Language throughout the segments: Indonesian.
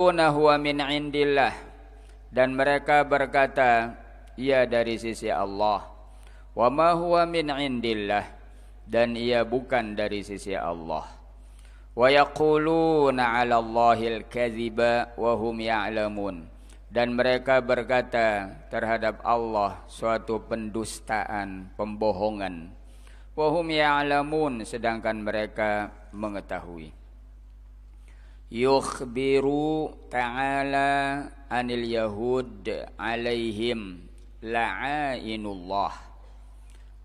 huwa min indillah, dan mereka berkata ia dari sisi Allah. Wa ma huwa min indillah, dan ia bukan dari sisi Allah. Wa yaquluna 'ala Allahil kadhiba wa hum ya'lamun, dan mereka berkata terhadap Allah suatu pendustaan, pembohongan. Wa hum ya'lamun, sedangkan mereka mengetahui. Yukhbiru ta'ala anil yahud alaihim la'ainullah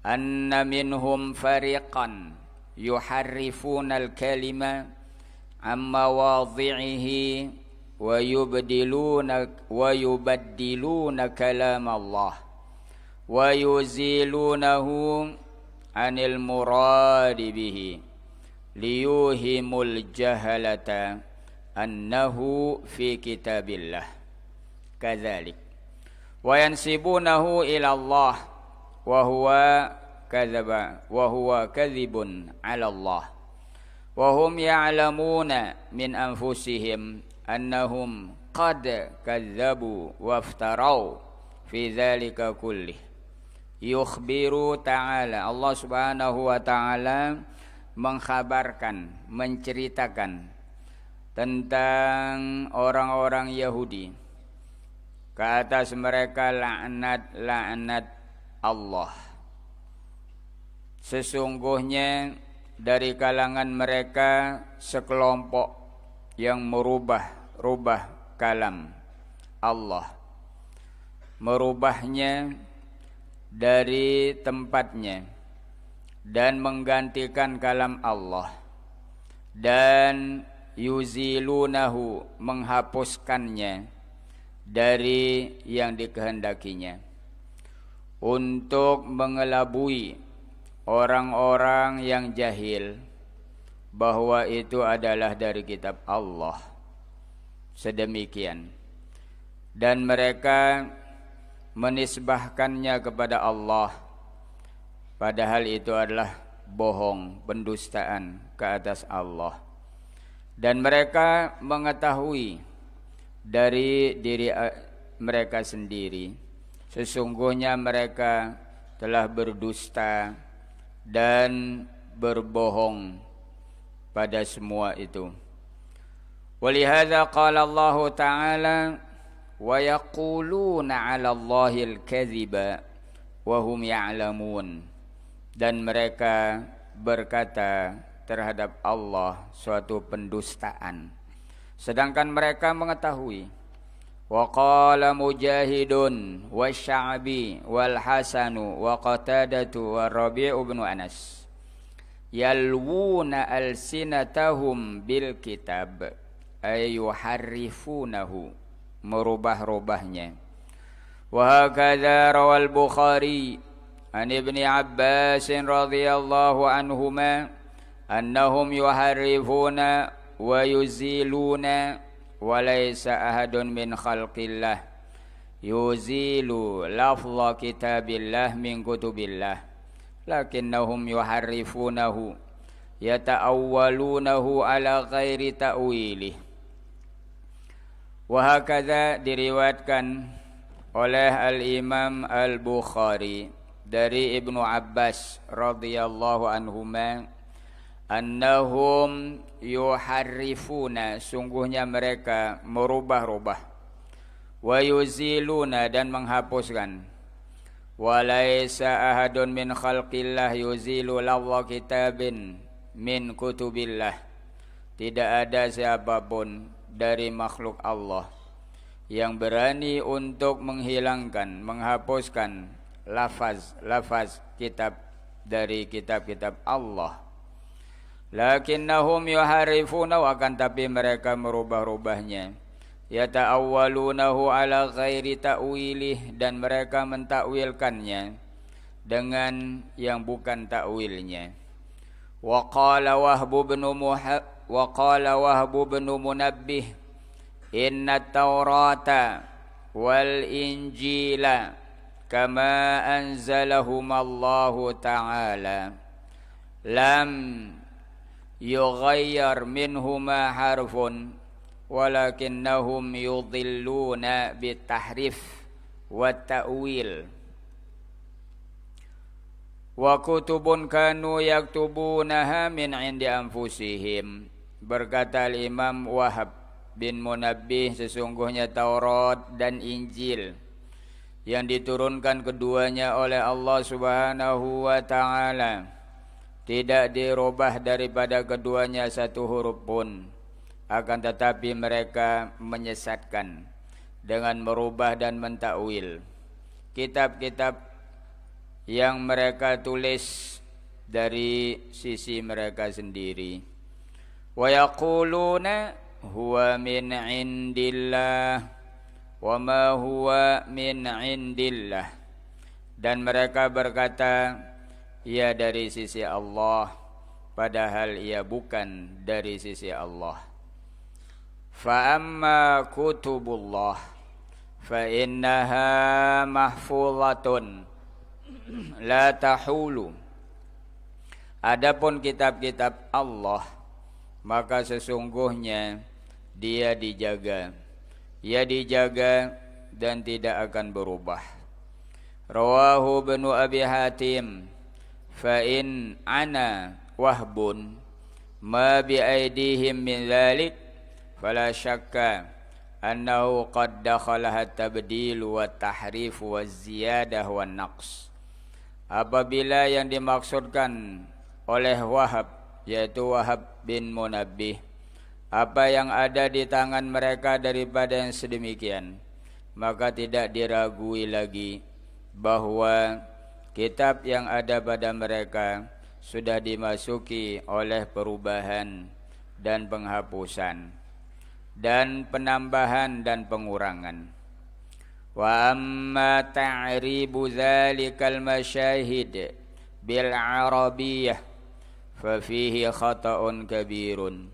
anna minhum fariqan yuharrifuna al-kalima amma wadhi'ihi wa yubaddiluna kalam Allah wa yuzilunahu anil muradi bihi liyuhimul jahalata annahu fi kitabillah kadzalik wa yansibunahu ila Allah wa huwa kadzaba wa huwa kadzibun 'ala Allah wa hum ya'lamuna min anfusihim annahum qad kadzabu waftarau fi dzalika kullih. Yukhbiru ta'ala, Allah Subhanahu wa ta'ala mengkhabarkan, menceritakan tentang orang-orang Yahudi, ke atas mereka laknat Allah. Sesungguhnya dari kalangan mereka sekelompok yang merubah kalam Allah, merubahnya dari tempatnya dan menggantikan kalam Allah, dan yuzilunahu, menghapuskannya dari yang dikehendakinya, untuk mengelabui orang-orang yang jahil bahwa itu adalah dari kitab Allah. Sedemikian, dan mereka menisbahkannya kepada Allah, padahal itu adalah bohong, pendustaan ke atas Allah. Dan mereka mengetahui dari diri mereka sendiri, sesungguhnya mereka telah berdusta dan berbohong pada semua itu. Walihadza qala Allah Ta'ala wa yaquluna 'ala Allahil kadhiba wa hum ya'lamun, dan mereka berkata terhadap Allah suatu pendustaan sedangkan mereka mengetahui. Wa qala Mujahidun wa Sya'bi wal Hasanu wa Qatadatu wa Rabi'u bin Anas yalwuna alsinatahum bil kitab ay yuharrifunahu, merubah-rubahnya. Wa hakadha rawal Bukhari an Ibni Abbas radhiyallahu anhuma annahum yuharrifuna wa yuziluna wa laysa ahadun min khalqillah yuzilu lafza kitabillah min kutubillah lakinnahum yuharrifunahu yata'awwalunahu ala ghairi ta'wilih. Wa hakadha, diriwayatkan oleh Al-Imam Al-Bukhari dari Ibnu Abbas radhiyallahu anhuma, annahum yuharrifuna, sungguhnya mereka merubah-rubah, wa yuziluna, dan menghapuskan, wa laisa ahadun min khalqillah yuzilu lawwa kitabin min kutubillah, tidak ada siapapun dari makhluk Allah yang berani untuk menghilangkan, menghapuskan lafaz kitab dari kitab-kitab Allah. Lakinnahum yuharifuna, akan tapi mereka merubah-rubahnya, yata'awwalunahu ala ghairi ta'wilih, dan mereka mentakwilkannya dengan yang bukan takwilnya. Wa qala Wahb bin Munabbih inna Taurata wal Injila kama anzalahum Allahu ta'ala lam yughayyar minhuma harfun walakinnahum yudhilluna bitahrif wa ta'wil. Wa kutubun kanu yaktubunaha min indi anfusihim. Berkata Imam Wahab bin Munabbih, sesungguhnya Taurat dan Injil yang diturunkan keduanya oleh Allah Subhanahu wa ta'ala tidak dirubah daripada keduanya satu huruf pun, akan tetapi mereka menyesatkan dengan merubah dan mentakwil kitab-kitab yang mereka tulis dari sisi mereka sendiri. Wa yaquluna huwa min indillah wa ma huwa min indillah. Dan mereka berkata, ia dari sisi Allah, padahal ia bukan dari sisi Allah. Fa amma kutubullah fa innaha mahfuzatun la tahulu. Adapun kitab-kitab Allah, maka sesungguhnya dia dijaga. Ia dijaga dan tidak akan berubah. Rawahu Ibnu Abi Hatim, fa in ana wahbun ma bi aidihim min dzalik fala syakka annahu qad dakhalaha tabdil wa tahrif wa ziyadah wa naqs. Apabila yang dimaksudkan oleh Wahab, yaitu Wahab bin Munabbih, apa yang ada di tangan mereka daripada yang sedemikian, maka tidak diragui lagi bahwa kitab yang ada pada mereka sudah dimasuki oleh perubahan dan penghapusan dan penambahan dan pengurangan. Wa amma ta'ribu dzalikal masyahid bil arabiyyah fa fihi khata'un kabirun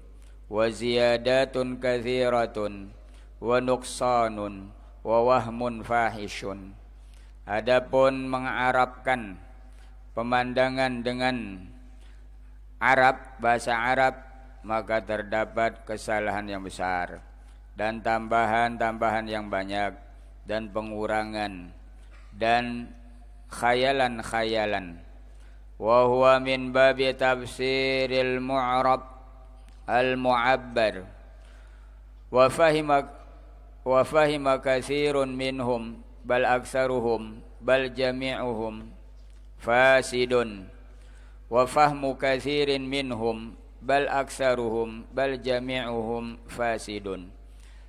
wa ziyadatun katsiratun wa nuqsanun wa wahmun fahishun. Adapun mengarabkan pemandangan dengan Arab, bahasa Arab, maka terdapat kesalahan yang besar dan tambahan-tambahan yang banyak dan pengurangan dan khayalan-khayalan. Wa huwa min babi tafsiril mu'rab al-mu'abbar wa fahima katsirun minhum bal aksaruhum bal jami'uhum fasidun wa fahmu katsirin minhum bal aksaruhum bal jami'uhum fasidun.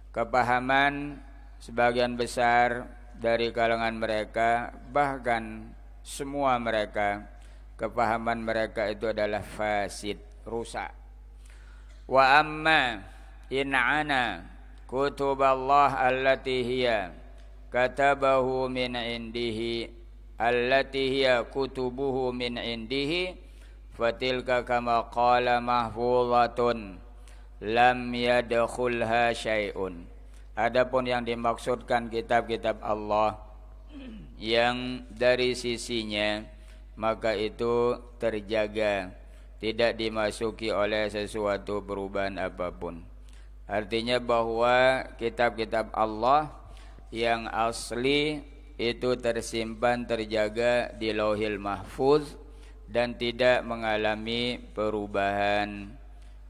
Kepahaman sebagian besar dari kalangan mereka, bahkan semua mereka, kepahaman mereka itu adalah fasid, rusak. Wa amma in ana kutuballah allati hiya katabahu min indihi allati hiya kutubuhu min indihi fatilka kama qala mahfuzatun lam yadkhulha syai'un. Adapun yang dimaksudkan kitab-kitab Allah yang dari sisinya, maka itu terjaga, tidak dimasuki oleh sesuatu perubahan apapun. Artinya bahwa kitab-kitab Allah yang asli itu tersimpan, terjaga di Lauhil Mahfuz dan tidak mengalami perubahan.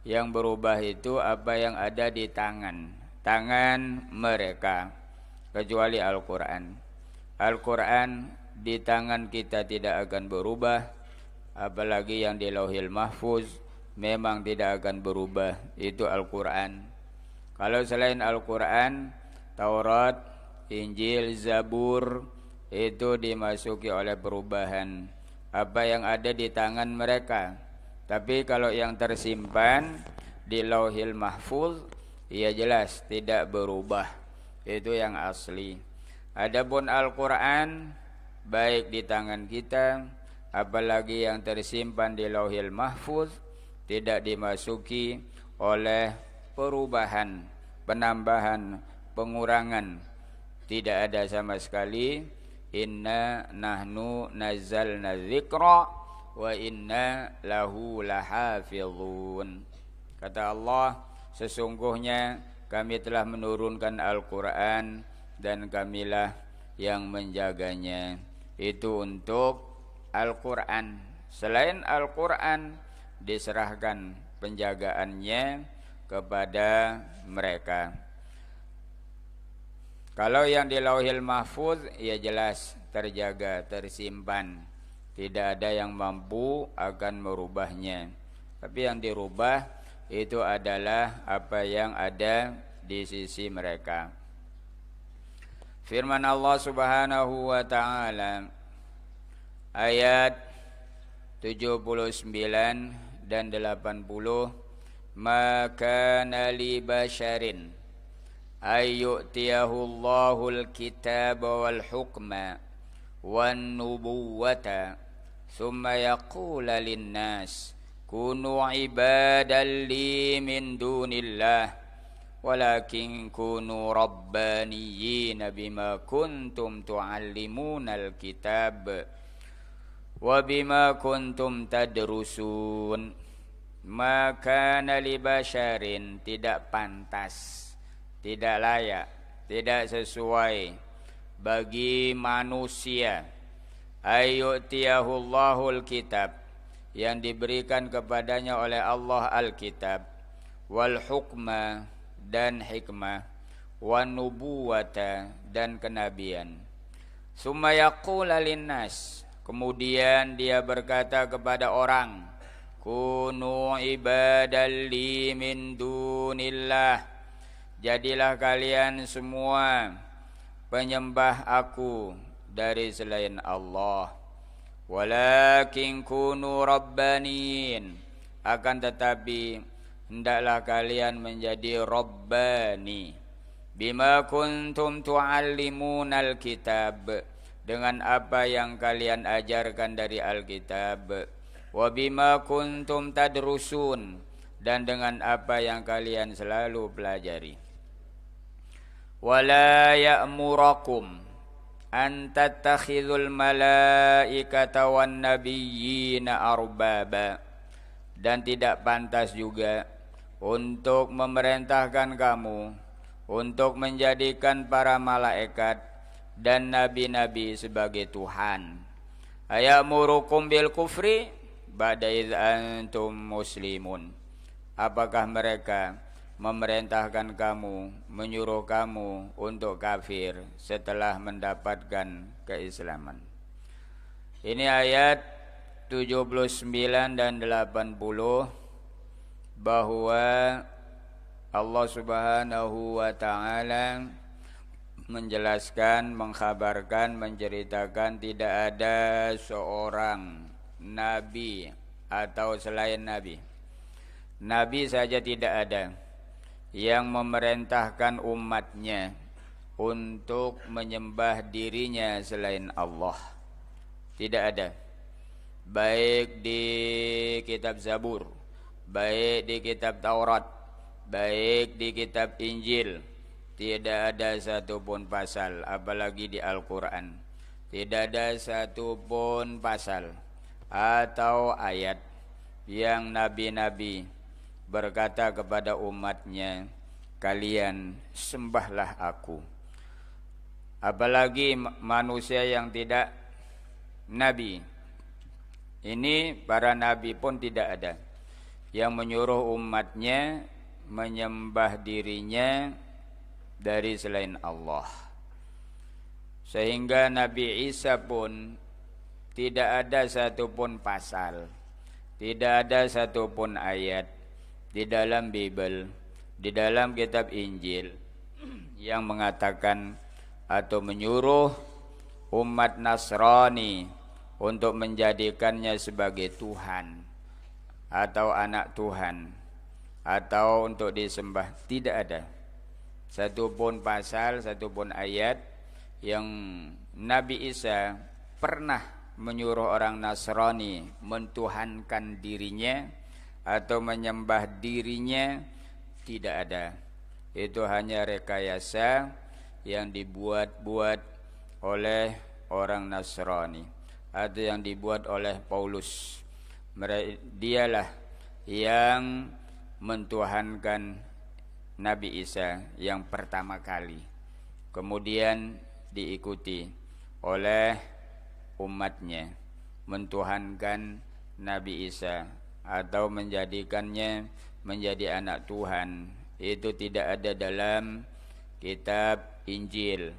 Yang berubah itu apa yang ada di tangan mereka, kecuali Al-Quran. Al-Quran di tangan kita tidak akan berubah, apalagi yang di Lauhil Mahfuz memang tidak akan berubah, itu Al-Quran. Kalau selain Al-Quran, Taurat, Injil, Zabur, itu dimasuki oleh perubahan apa yang ada di tangan mereka. Tapi kalau yang tersimpan di Lauhil Mahfuz, ia jelas tidak berubah, itu yang asli. Adapun Al-Quran, baik di tangan kita, apalagi yang tersimpan di Lauhil Mahfuz, tidak dimasuki oleh perubahan, penambahan, pengurangan. Tidak ada sama sekali. Inna nahnu nazzalna dzikra wa inna lahu lahafizun. Kata Allah, sesungguhnya kami telah menurunkan Al-Quran dan kamilah yang menjaganya. Itu untuk Al-Quran. Selain Al-Quran, diserahkan penjagaannya kepada mereka. Kalau yang di Lauhil Mahfuz, ya jelas terjaga, tersimpan. Tidak ada yang mampu akan merubahnya. Tapi yang dirubah itu adalah apa yang ada di sisi mereka. Firman Allah Subhanahu wa taala ayat 79 dan 80, "Maka li basyarin ayyutiyahu Allahul kitaba wal hukma wan nubuwata thumma yaqula lin-nas kunu ibadan li min dunillah walakin kunu rabbaniyina bima kuntum tuallimunal kitab wa bima kuntum tadrusun." Maka li basyarin, tidak pantas, tidak layak, tidak sesuai bagi manusia ayyutiyahul kitab, yang diberikan kepadanya oleh Allah Alkitab, wal hukma, dan hikmah, wan nubuwata, dan kenabian. Summa yaqula linnas, kemudian dia berkata kepada orang, kunu ibadan li min dunillah, jadilah kalian semua penyembah aku dari selain Allah. Walakin kunu rabbaniin, akan tetapi hendaklah kalian menjadi rabbani. Bima kuntum tuallimunal kitab, dengan apa yang kalian ajarkan dari Alkitab. Wa bima kuntum tadrusun, dan dengan apa yang kalian selalu pelajari. Wala ya'murakum an tattakhidhul malaikata wan nabiyyina arbaba, dan tidak pantas juga untuk memerintahkan kamu untuk menjadikan para malaikat dan nabi-nabi sebagai Tuhan. Ayamurukum bil kufri ba'da idz antum muslimun, apakah mereka memerintahkan kamu, menyuruh kamu untuk kafir setelah mendapatkan keislaman? Ini ayat 79 dan 80, bahwa Allah Subhanahu wa taala menjelaskan, mengkhabarkan, menceritakan tidak ada seorang nabi atau selain nabi. Nabi saja tidak ada yang memerintahkan umatnya untuk menyembah dirinya selain Allah. Tidak ada. Baik di kitab Zabur, baik di kitab Taurat, baik di kitab Injil, tidak ada satupun pasal, apalagi di Al-Quran, tidak ada satupun pasal atau ayat yang nabi-nabi berkata kepada umatnya, kalian sembahlah aku. Apalagi manusia yang tidak nabi. Ini para nabi pun tidak ada yang menyuruh umatnya menyembah dirinya dari selain Allah. Sehingga Nabi Isa pun tidak ada satupun pasal, tidak ada satupun ayat di dalam Bible, di dalam kitab Injil yang mengatakan atau menyuruh umat Nasrani untuk menjadikannya sebagai Tuhan atau anak Tuhan atau untuk disembah. Tidak ada satupun pasal, satupun ayat yang Nabi Isa pernah menyuruh orang Nasrani mentuhankan dirinya atau menyembah dirinya. Tidak ada. Itu hanya rekayasa yang dibuat-buat oleh orang Nasrani atau yang dibuat oleh Paulus. Dialah yang mentuhankan Nabi Isa yang pertama kali, kemudian diikuti oleh umatnya mentuhankan Nabi Isa atau menjadikannya menjadi anak Tuhan. Itu tidak ada dalam kitab Injil,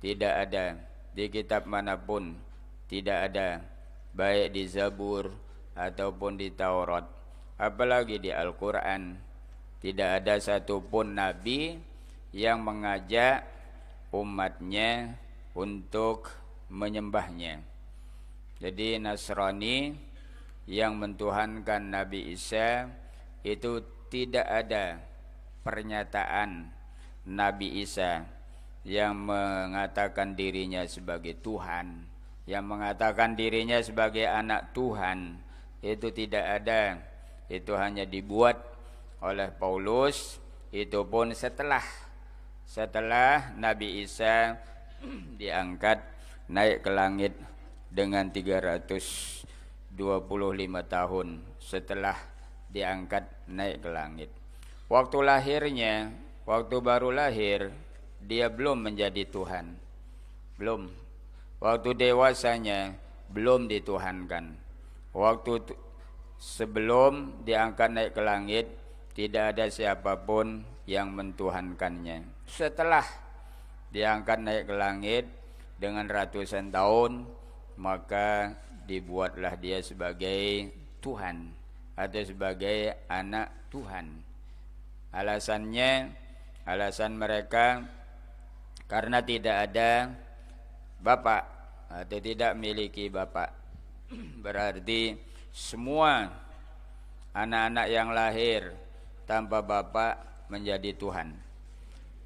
tidak ada di kitab manapun, tidak ada, baik di Zabur ataupun di Taurat, apalagi di Al-Quran. Tidak ada satupun nabi yang mengajak umatnya untuk menyembahnya. Jadi Nasrani yang mentuhankan Nabi Isa itu tidak ada pernyataan Nabi Isa yang mengatakan dirinya sebagai Tuhan, yang mengatakan dirinya sebagai anak Tuhan. Itu tidak ada. Itu hanya dibuat oleh Paulus, itu pun setelah Nabi Isa diangkat naik ke langit dengan 325 tahun setelah diangkat naik ke langit. Waktu lahirnya, waktu baru lahir, dia belum menjadi Tuhan, belum. Waktu dewasanya belum dituhankan. Waktu sebelum diangkat naik ke langit, tidak ada siapapun yang mentuhankannya. Setelah diangkat naik ke langit dengan ratusan tahun, maka dibuatlah dia sebagai Tuhan atau sebagai anak Tuhan. Alasan mereka karena tidak ada bapak atau tidak memiliki bapak. Berarti semua anak-anak yang lahir tanpa bapak menjadi Tuhan.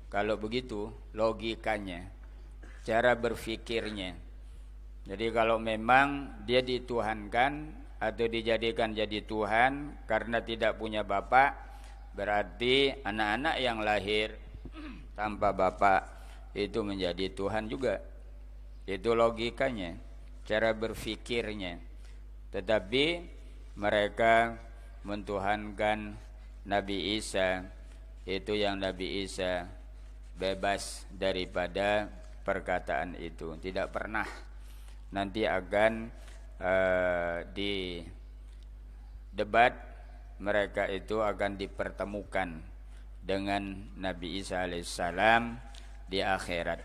Kalau begitu logikanya, cara berfikirnya. Jadi kalau memang dia dituhankan atau dijadikan jadi Tuhan karena tidak punya bapak, berarti anak-anak yang lahir tanpa bapak itu menjadi Tuhan juga. Itu logikanya, cara berfikirnya. Tetapi mereka mentuhankan Nabi Isa, itu yang Nabi Isa bebas daripada perkataan itu. Tidak pernah. Nanti akan di debat mereka itu akan dipertemukan dengan Nabi Isa alaihissalam di akhirat.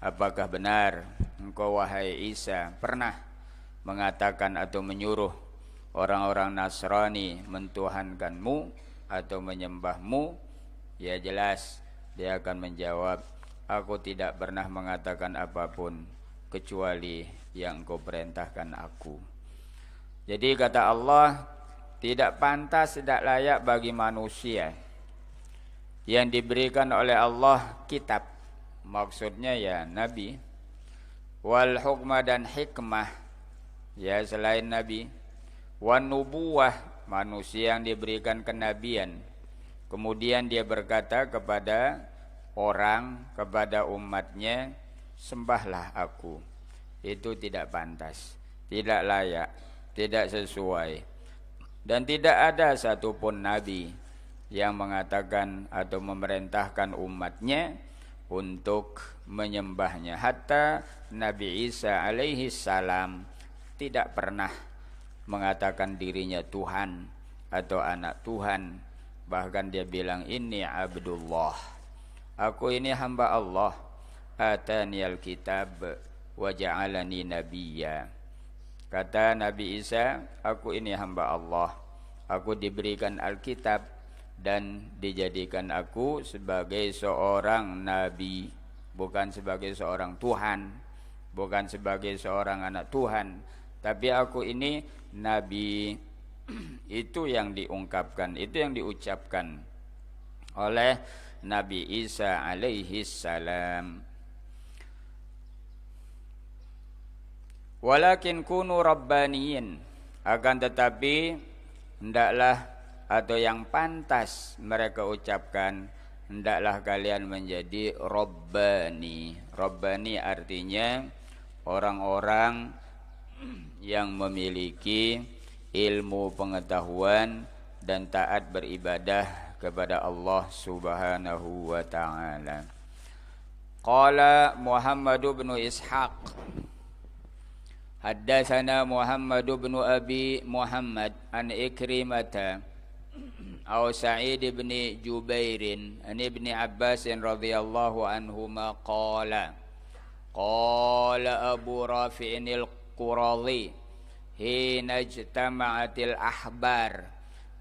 Apakah benar engkau wahai Isa pernah mengatakan atau menyuruh orang-orang Nasrani mentuhankanmu atau menyembahmu? Ya jelas dia akan menjawab, aku tidak pernah mengatakan apapun kecuali yang engkau perintahkan aku. Jadi kata Allah, tidak pantas, tidak layak bagi manusia yang diberikan oleh Allah kitab, maksudnya ya nabi, wal hukmah dan hikmah, ya selain nabi, wan nubuwah, manusia yang diberikan kenabian, kemudian dia berkata kepada orang, kepada umatnya, sembahlah aku. Itu tidak pantas, tidak layak, tidak sesuai. Dan tidak ada satupun nabi yang mengatakan atau memerintahkan umatnya untuk menyembahnya. Hatta Nabi Isa alaihi salam tidak pernah mengatakan dirinya Tuhan atau anak Tuhan. Bahkan dia bilang, inni abdullah, aku ini hamba Allah, ataniyal kitab wa ja'alani nabiyya. Kata Nabi Isa, aku ini hamba Allah, aku diberikan Alkitab dan dijadikan aku sebagai seorang nabi, bukan sebagai seorang Tuhan, bukan sebagai seorang anak Tuhan, tapi aku ini nabi. Itu yang diungkapkan, itu yang diucapkan oleh Nabi Isa alaihi salam. Walakin kunu rabbaniyin, akan tetapi hendaklah atau yang pantas mereka ucapkan, hendaklah kalian menjadi rabbani. Rabbani artinya orang-orang yang memiliki ilmu pengetahuan dan taat beribadah kepada Allah Subhanahu wa taala. Qala Muhammad bin Ishaq haddatsana Muhammad bin Abi Muhammad an Ikrimah aw Sa'id bin Jubair an Ibn Abbas radhiyallahu anhuma qala Abu Rafi'in al-Qurali hina ijtama'atil ahbar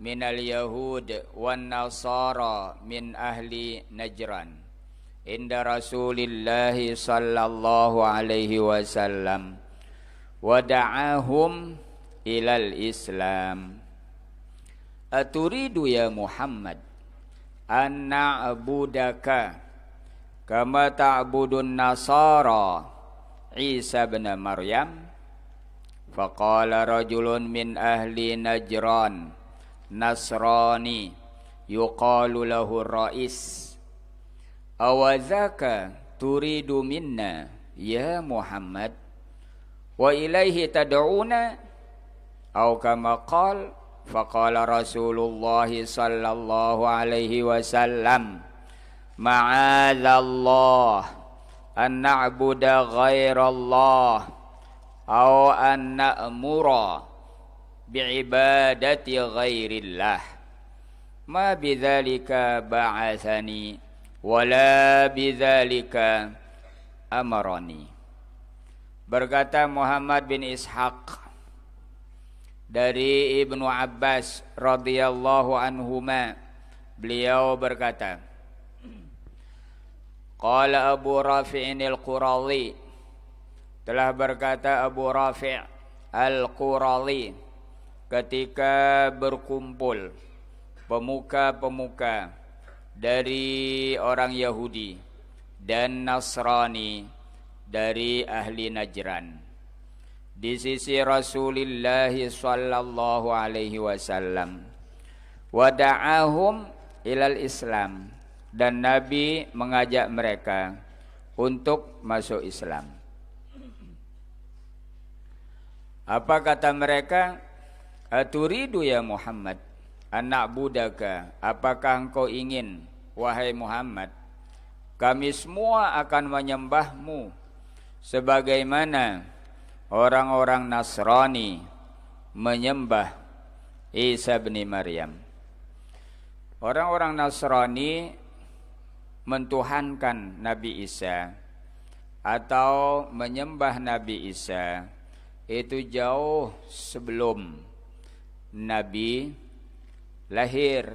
minal yahud wan nasara min ahli Najran inda Rasulillah sallallahu alaihi wasallam wa da'ahum ilal Islam. Aturidu ya Muhammad an na'budaka kama ta'budun nasara Isa bin Maryam? Faqala rajulun min ahli Najran nasrani yuqalu lahu Rais awazaka turidu minna ya Muhammad wa ilaihi tad'una aw kama qala faqala Rasulullah sallallahu alaihi wasallam ma'adzallah an na'budu ghairallah aw an na'mura bi'ibadati ghairillah ma bidzalika ba'athani wala bidzalika amarani. Berkata Muhammad bin Ishaq dari Ibnu Abbas radhiyallahu anhuma, beliau berkata, qala Abu Rafi'in al-Qurali, telah berkata Abu Rafi' al-Qurali ketika berkumpul pemuka-pemuka dari orang Yahudi dan Nasrani dari ahli Najran di sisi Rasulullah sallallahu alaihi wasallam, wa da'ahum ilal Islam, dan Nabi mengajak mereka untuk masuk Islam. Apa kata mereka? Aturidu ya Muhammad anak budaka, apakah engkau ingin wahai Muhammad kami semua akan menyembahmu sebagaimana orang-orang Nasrani menyembah Isa bin Maryam. Orang-orang Nasrani mentuhankan Nabi Isa atau menyembah Nabi Isa itu jauh sebelum Nabi lahir,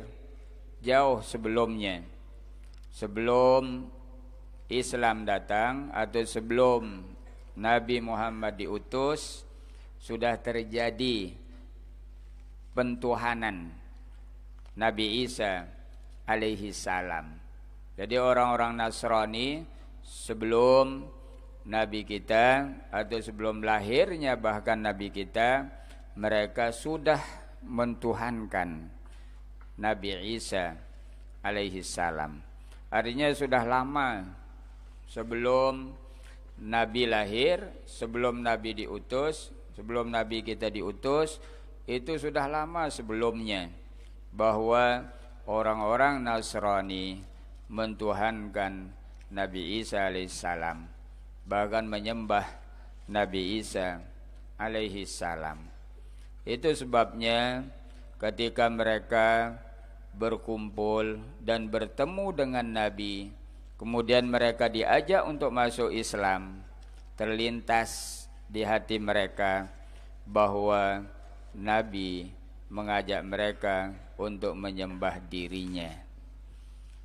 jauh sebelumnya, sebelum Islam datang atau sebelum Nabi Muhammad diutus, sudah terjadi pentuhanan Nabi Isa alaihi salam. Jadi orang-orang Nasrani sebelum Nabi kita atau sebelum lahirnya bahkan Nabi kita, mereka sudah mentuhankan Nabi Isa alaihi salam. Artinya sudah lama sebelum Nabi lahir, sebelum Nabi diutus, sebelum Nabi kita diutus, itu sudah lama sebelumnya bahwa orang-orang Nasrani mentuhankan Nabi Isa alaihi salam, bahkan menyembah Nabi Isa alaihi salam. Itu sebabnya ketika mereka berkumpul dan bertemu dengan Nabi, kemudian mereka diajak untuk masuk Islam, terlintas di hati mereka bahwa Nabi mengajak mereka untuk menyembah dirinya.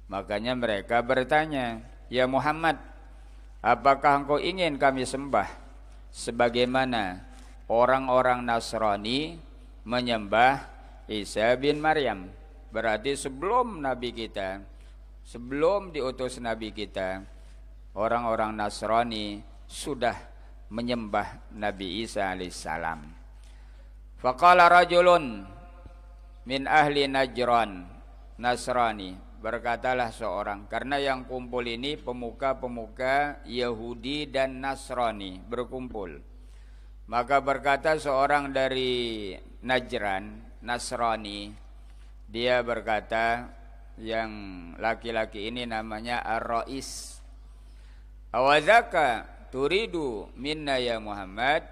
Makanya mereka bertanya, ya Muhammad, apakah engkau ingin kami sembah sebagaimana orang-orang Nasrani menyembah Isa bin Maryam? Berarti sebelum Nabi kita, sebelum diutus Nabi kita, orang-orang Nasrani sudah menyembah Nabi Isa alaihissalam. Faqala rajulun min ahli Najran Nasrani, berkatalah seorang, karena yang kumpul ini pemuka-pemuka Yahudi dan Nasrani berkumpul. Maka berkata seorang dari Najran Nasrani, dia berkata, yang laki-laki ini namanya Ar-Rais. Awazaka turidu minna ya Muhammad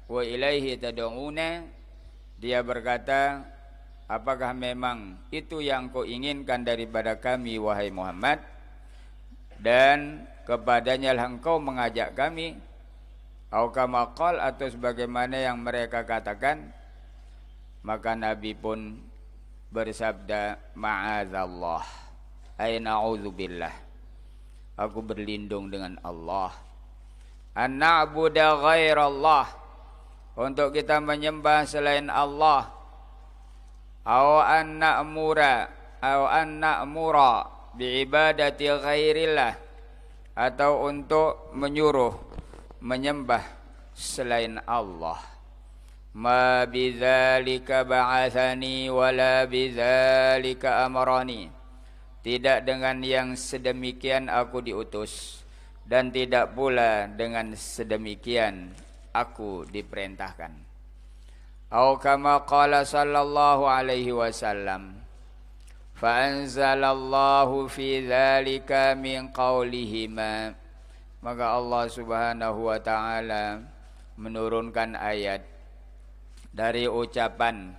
wa ilaihi tad'una. Dia berkata, apakah memang itu yang kau inginkan daripada kami wahai Muhammad, dan kepadanya lah engkau mengajak kami? Au kama qal, atau sebagaimana yang mereka katakan. Maka Nabi pun bersabda, ma'adzallah, ay na'udzubillah, aku berlindung dengan Allah, an na'budu ghairallah, untuk kita menyembah selain Allah, au an na'mura biibadati ghairillah, atau untuk menyuruh menyembah selain Allah. Ma bidzalika ba'athani wala bidzalika amarani, tidak dengan yang sedemikian aku diutus, dan tidak pula dengan sedemikian aku diperintahkan. Au kama qala sallallahu alaihi wasallam, fa anzalallahu fi dzalika min qaulihima, maka Allah Subhanahu wa taala menurunkan ayat dari ucapan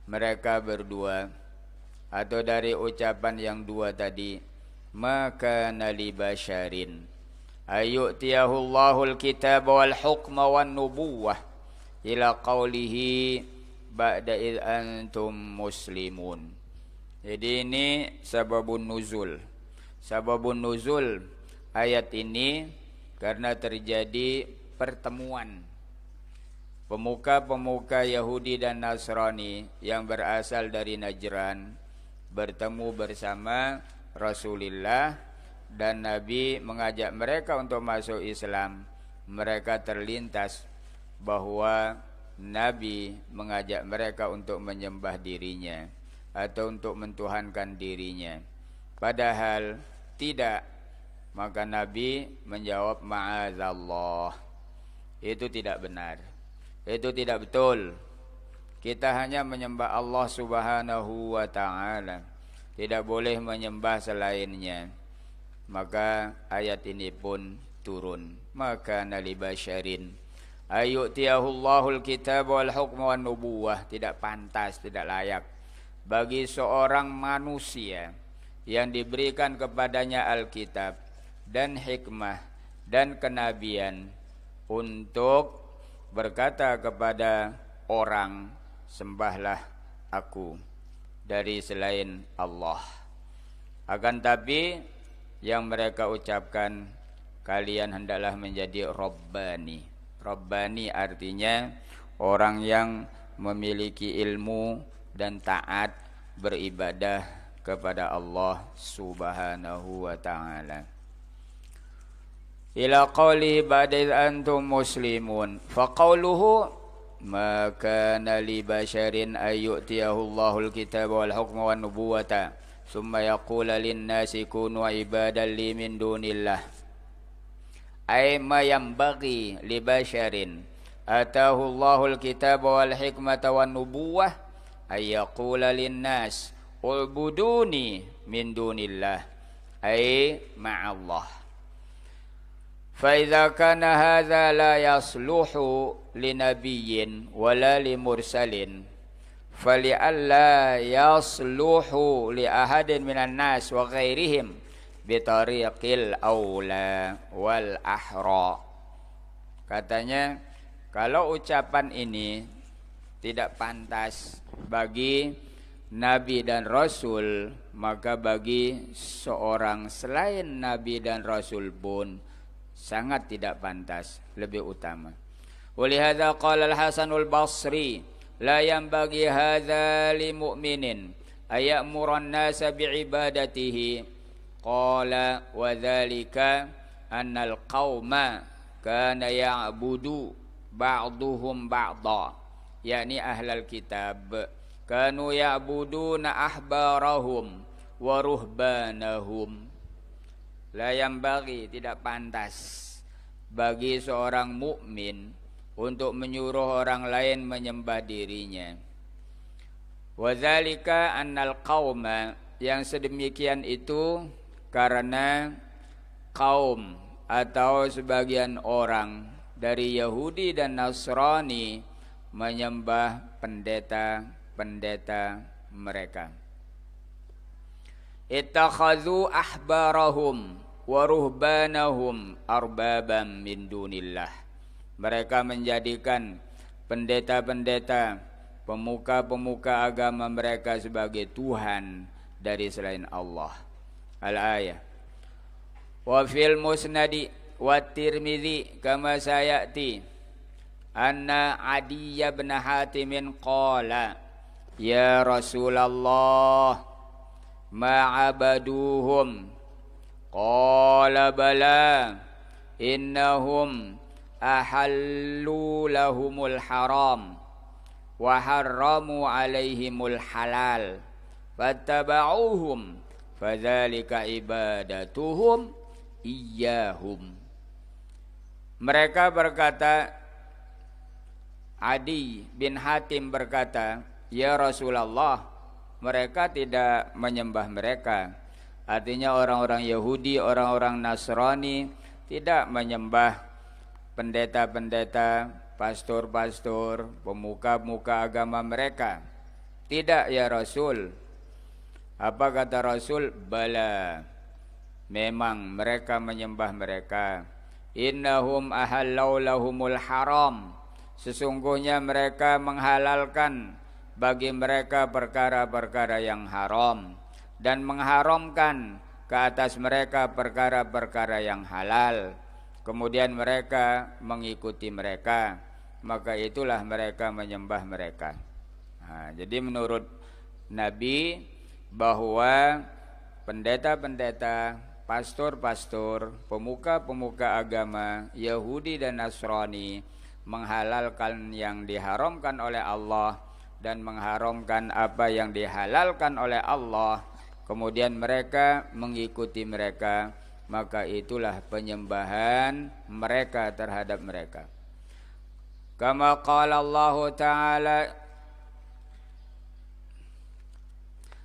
mereka berdua, atau dari ucapan yang dua tadi, maka nali basyarin ayyutiyahu Allahul kitab wal hukma wan nubuwah ila qawlihi ba'da id antum muslimun. Jadi ini sababun nuzul. Sababun nuzul ayat ini karena terjadi pertemuan pemuka-pemuka Yahudi dan Nasrani yang berasal dari Najran bertemu bersama Rasulullah, dan Nabi mengajak mereka untuk masuk Islam. Mereka terlintas bahwa Nabi mengajak mereka untuk menyembah dirinya atau untuk mentuhankan dirinya, padahal tidak. Maka Nabi menjawab, ma'adzallah, itu tidak benar, itu tidak betul. Kita hanya menyembah Allah Subhanahu wa ta'ala, tidak boleh menyembah selainnya. Maka ayat ini pun turun, maka nali basyarin ayyutiyahu Allahul kitab wal hukma wan nubuwah, tidak pantas, tidak layak bagi seorang manusia yang diberikan kepadanya Alkitab dan hikmah dan kenabian untuk berkata kepada orang, sembahlah aku dari selain Allah. Akan tapi yang mereka ucapkan, kalian hendaklah menjadi Rabbani. Rabbani artinya orang yang memiliki ilmu dan taat beribadah kepada Allah Subhanahu wa ta'ala. Ila qawlihi ba'da idh antum muslimun, fa qawluhu ma kana li basharin ayyutiyahu Allahul kitaba wal hukma wan nubuwata summa yaqula lin nasi kunu ibadan li min dunillah, ay ma yanbaghi li basharin atahu Allahul kitaba wal hikmata wan nubuwah ay yaqula lin nas ubuduni min dunillah, ay ma'allah. فإذا كان هذا لا يصلح لنبي ولا لمرسل فلئلا يصلح لأحد من الناس وغيرهم بطريق الأولى والأحرى. Katanya, kalau ucapan ini tidak pantas bagi Nabi dan Rasul, maka bagi seorang selain Nabi dan Rasul pun sangat tidak pantas, lebih utama. Walihada qala al-Hasanul Basri, la yanbaghi hadza li mu'minin ayyamuran nasa bi'ibadatihi. Qala wa dzalika anna al-qauma kana ya'budu ba'duhum ba'dha, yakni ahlul kitab kanu ya'buduna ahbarahum wa ruhbanahum. La yanbaghi, tidak pantas bagi seorang mukmin untuk menyuruh orang lain menyembah dirinya. Wa dzalika annal qauma, yang sedemikian itu karena kaum atau sebagian orang dari Yahudi dan Nasrani menyembah pendeta-pendeta mereka. Ittakhadhu ahbarahum wa ruhbanahum arbaban min dunillah. Mereka menjadikan pendeta-pendeta, pemuka-pemuka agama mereka sebagai Tuhan dari selain Allah. Al-ayah. Wa fil musnadi wa tirmidzi kama sayati anna Adi bin Hatim qala ya Rasulullah ma'abaduhum qala bala innahum ahallu lahumul haram wa harramu alaihimul halal fattaba'uhum fadzalika ibadatuhum iyyahum. Mereka berkata, Adi bin Hatim berkata, ya Rasulullah, mereka tidak menyembah mereka. Artinya orang-orang Yahudi, orang-orang Nasrani tidak menyembah pendeta-pendeta, pastor-pastor, pemuka-pemuka agama mereka. Tidak ya Rasul. Apa kata Rasul? Bala. Memang mereka menyembah mereka. Innahum ahallau lahumul haram. Sesungguhnya mereka menghalalkan bagi mereka perkara-perkara yang haram dan mengharamkan ke atas mereka perkara-perkara yang halal. Kemudian mereka mengikuti mereka, maka itulah mereka menyembah mereka. Nah, jadi menurut Nabi bahwa pendeta-pendeta, pastor-pastor, pemuka-pemuka agama Yahudi dan Nasrani menghalalkan yang diharamkan oleh Allah dan mengharamkan apa yang dihalalkan oleh Allah, kemudian mereka mengikuti mereka, maka itulah penyembahan mereka terhadap mereka. Kama qala Allah Ta'ala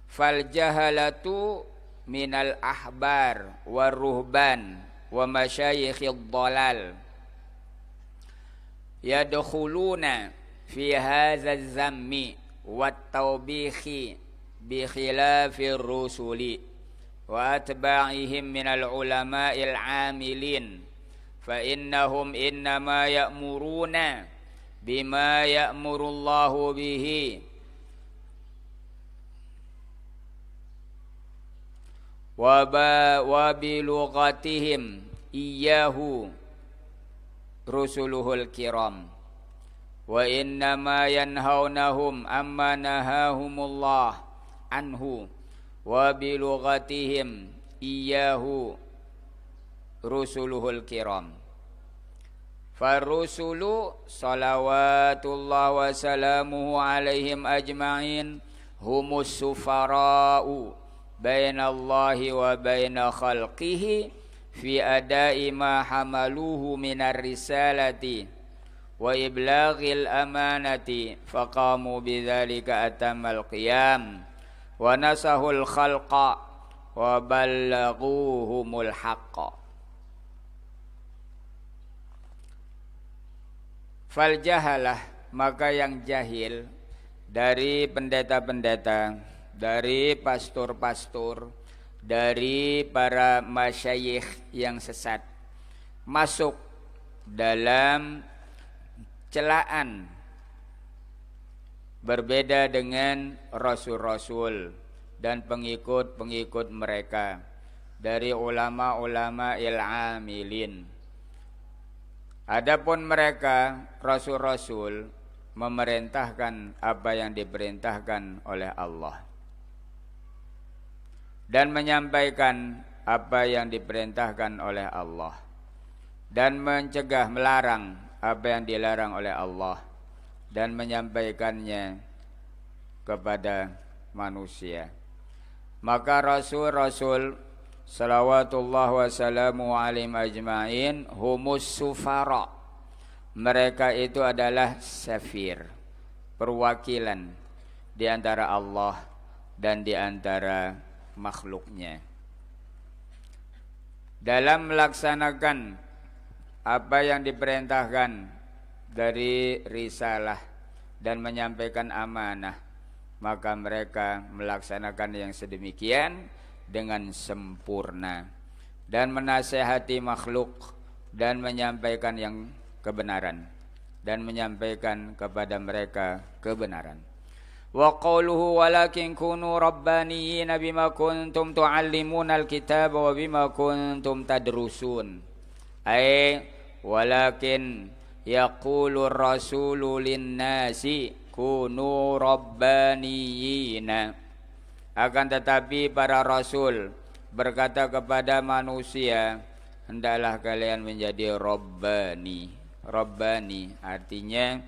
fal jahalatu minal ahbar war ruhban wa masyayikhid dhalal yadkhuluna fi hadza az-zammi wat tawbihi bi khilafir rusuli wa atba'ihim minal ulama'il 'amilin fa innahum innama ya'muruna bima ya'murullahu bihi wa bilughatihim iyyahu rusuluhul kiram wa innama yanhaunahum amma nahahumullah anhu wa bilughatihim iyyahu rusuluhul kiram. Farrusulu salawatullah wa salamuhu alaihim ajma'in humus sufara'u bainallahi wa baina khalqihi fi adai ma hamaluhu minar risalati wa iblaghil amanati faqamu bidzalika atamal qiyam wa nasahul khalqa wa ballaghuhumul haqqa. Fal jahalah, maka yang jahil dari pendeta-pendeta, dari pastor-pastor, dari para masyayikh yang sesat, masuk dalam celaan berbeda dengan rasul-rasul dan pengikut-pengikut mereka dari ulama-ulama il-amilin. Adapun mereka rasul-rasul memerintahkan apa yang diperintahkan oleh Allah dan menyampaikan apa yang diperintahkan oleh Allah dan mencegah, melarang apa yang dilarang oleh Allah dan menyampaikannya kepada manusia. Maka rasul-rasul salawatullah wassalamu alaihim ajma'in humus sufara. Mereka itu adalah safir, perwakilan di antara Allah dan di antara makhluknya. Dalam melaksanakan apa yang diperintahkan dari risalah dan menyampaikan amanah, maka mereka melaksanakan yang sedemikian dengan sempurna dan menasehati makhluk dan menyampaikan yang kebenaran dan menyampaikan kepada mereka kebenaran. Wa qawluhu walakin kunu rabbaniyina bima kuntum tuallimuna alkitab wa bima kuntum tadrusun. Ay walakin yaqulu rasulu linnasi kunu rabbaniyina. Akan tetapi para rasul berkata kepada manusia, hendaklah kalian menjadi rabbani. Rabbani artinya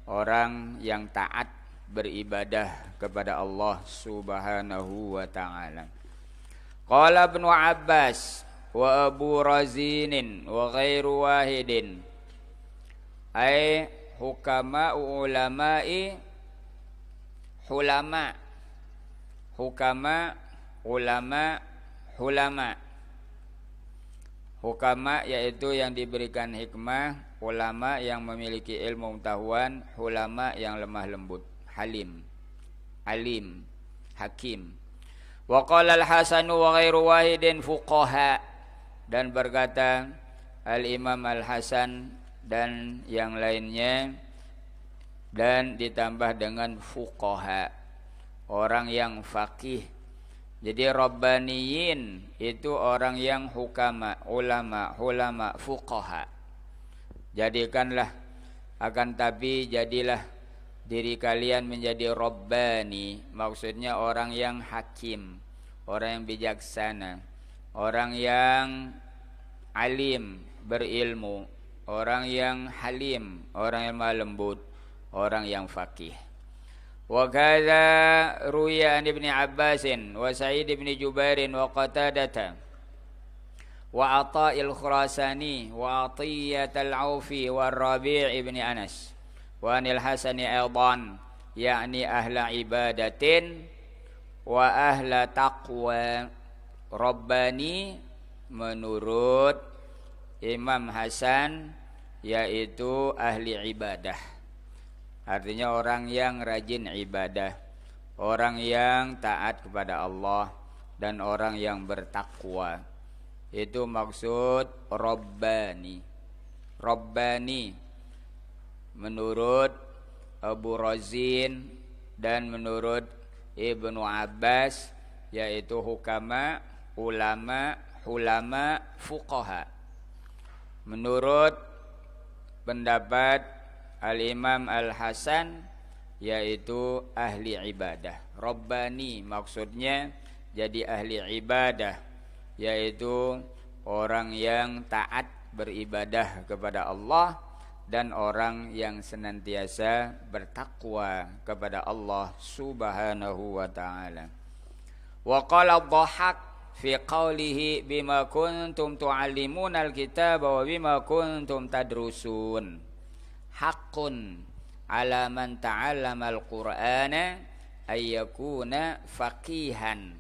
orang yang taat beribadah kepada Allah Subhanahu wa ta'ala. Qala Ibnu Abbas wa Abu Razinin wa ghairu wahidin ay hukama ulama'i hulama. Hukama ulama hulama. Hukama yaitu yang diberikan hikmah, ulama yang memiliki ilmu pengetahuan, hulama yang lemah lembut, halim, alim, hakim. Wa qala al-Hasan wa ghairu wahidin fuqaha, dan berkata Al-Imam Al-Hasan dan yang lainnya, dan ditambah dengan fuqaha, orang yang faqih. Jadi rabbaniyin itu orang yang hukama, ulama, hulama, fuqaha. Jadikanlah, akan tapi jadilah diri kalian menjadi rabbani, maksudnya orang yang hakim, orang yang bijaksana, orang yang alim, berilmu, orang yang halim, orang yang lembut, orang yang faqih. Wa kadza ruya an Ibnu Abbas wa Sa'id bin Jubair wa Qatadah wa Ata'il Khurasani wa Atiyat al-Aufi wa Rabi' bin Anas wa anil Hasani aidan, yakni ahla ibadatin wa ahla taqwa. Rabbani menurut Imam Hasan yaitu ahli ibadah, artinya orang yang rajin ibadah, orang yang taat kepada Allah, dan orang yang bertakwa. Itu maksud Rabbani. Rabbani menurut Abu Razin dan menurut Ibnu Abbas yaitu hukama, ulama, hulama, fuqaha. Menurut pendapat Al-Imam Al-Hasan yaitu ahli ibadah. Rabbani maksudnya jadi ahli ibadah, yaitu orang yang taat beribadah kepada Allah dan orang yang senantiasa bertakwa kepada Allah Subhanahu wa ta'ala. Wa qala Dhahak fi qawlihi bima kuntum tu'allimuna al-kitaba wa bima kuntum tadrusun. Haqqun ala man ta'allama al-Qur'ana ay yakuna faqihan.